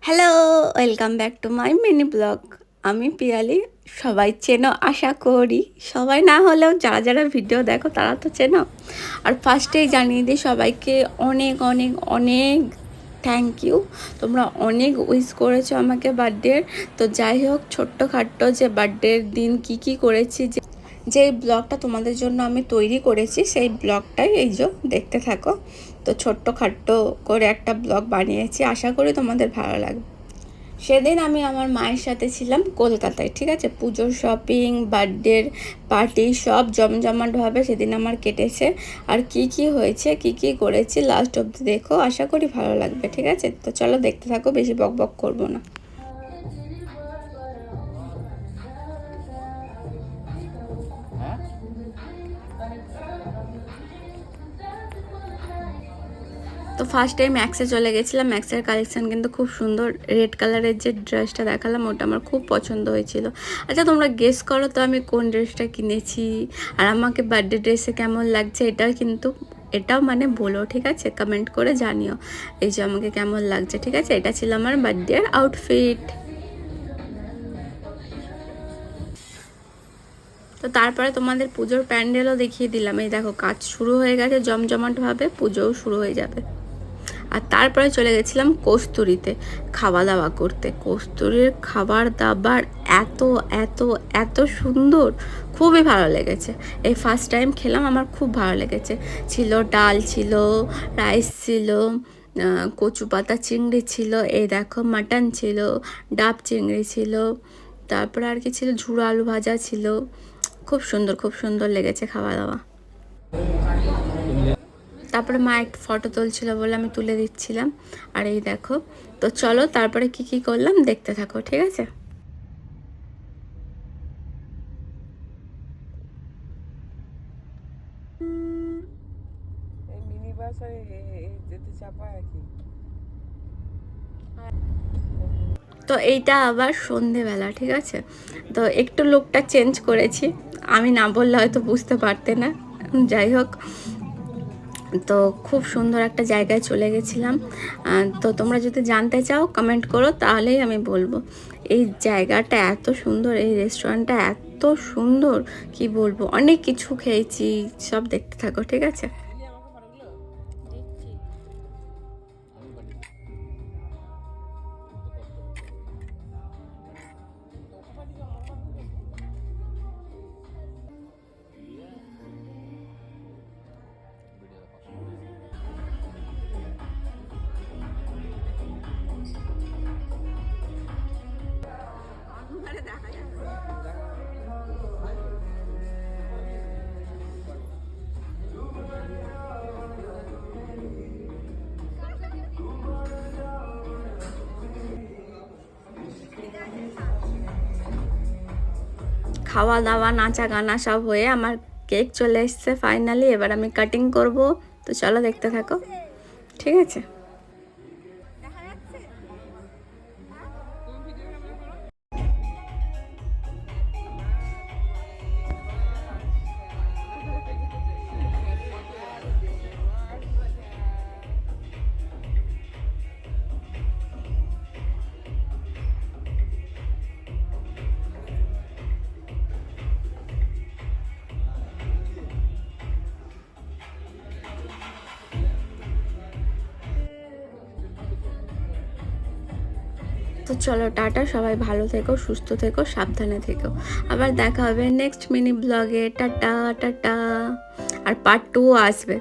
Hello, welcome back to my mini blog. আমি পিয়ালি। সবাই চেনো আশা করি। সবাই না হলেও যারা যারা ভিডিও দেখো তারা তো চেনো। আর ফার্স্টেই জানিয়ে দিই সবাইকে অনেক অনেক অনেক থ্যাংক ইউ। তোমরা অনেক উইশ করেছো আমাকে বার্থডের। তো যাই হোক, ছোট্টখাট্টো যে বার্থডের দিন কি করেছি, যে ব্লগটা তোমাদের জন্য আমি তৈরি করেছি, সেই ব্লগটাই এই যে দেখতে থাকো। তো ছোট্টখাট্টো করে একটা ব্লগ বানিয়েছি, আশা করি তোমাদের ভালো লাগবে। সেদিন আমি আমার মায়ের সাথে ছিলাম কলকাতায়, ঠিক আছে। পুজোর শপিং, বার্থডের পার্টি সব জমজমাটভাবে সেদিন আমার কেটেছে। আর কি হয়েছে, কি করেছি লাস্ট অবধি দেখো, আশা করি ভালো লাগবে, ঠিক আছে। তো চলো দেখতে থাকো, বেশি বক বক করবো না। তো ফার্স্ট টাইম ম্যাক্সে চলে গেছিলাম। ম্যাক্সের কালেকশান কিন্তু খুব সুন্দর। রেড কালারের যে ড্রেসটা দেখালাম ওটা আমার খুব পছন্দ হয়েছিল। আচ্ছা, তোমরা গেস করো তো আমি কোন ড্রেসটা কিনেছি, আর আমাকে বার্থডে ড্রেসে কেমন লাগছে। এটাও মানে বলো, ঠিক আছে, কমেন্ট করে জানিও এই যে আমাকে কেমন লাগছে, ঠিক আছে। এটা ছিল আমার বার্থডের আউটফিট। তো তারপরে তোমাদের পুজোর প্যান্ডেলও দেখিয়ে দিলাম। এই দেখো, কাজ শুরু হয়ে গেছে জমজমাটভাবে, পুজোও শুরু হয়ে যাবে। আর তারপরে চলে গেছিলাম কস্তুরিতে খাওয়া দাওয়া করতে। কস্তুরির খাবার দাবার এত এত এত সুন্দর, খুবই ভালো লেগেছে। এই ফার্স্ট টাইম খেলাম, আমার খুব ভালো লেগেছে। ছিল ডাল, ছিল রাইস, ছিল কচু পাতা চিংড়ি, ছিল এই দেখো মাটন, ছিল ডাব চিংড়ি, ছিল তারপরে আর কি ছিল, ঝুড়ো আলু ভাজা ছিল। খুব সুন্দর লেগেছে খাওয়া দাওয়া। তারপরে মা একটা ফটো তুলছিল বলে আমি তুলে দিচ্ছিলাম। আর এই দেখো, তো চলো তারপরে কি করলাম দেখতে থাকো, ঠিক আছে। তো এইটা আবার সন্ধেবেলা, ঠিক আছে। তো একটু লুকটা চেঞ্জ করেছি, আমি না বললে হয়তো বুঝতে পারতে না। যাই হোক, তো খুব সুন্দর একটা জায়গায় চলে গেছিলাম। তো তোমরা যদি জানতে চাও কমেন্ট করো, তাহলেই আমি বলবো। এই জায়গাটা এত সুন্দর, এই রেস্টুরেন্টটা এত সুন্দর, কি বলবো। অনেক কিছু খেয়েছি, সব দেখতে থাকো, ঠিক আছে। খাওয়া দাওয়া নাচা গানা সব হয়ে আমার কেক চলে এসছে ফাইনালি। এবার আমি কাটিং করব। তো চলো দেখতে থাকো, ঠিক আছে। তো চলো টাটা, সবাই ভালো থেকো, সুস্থ থেকো, সাবধানে থেকো। আবার দেখা হবে নেক্সট মিনি ব্লগে। Tata tata. আর পার্ট 2 আসবে।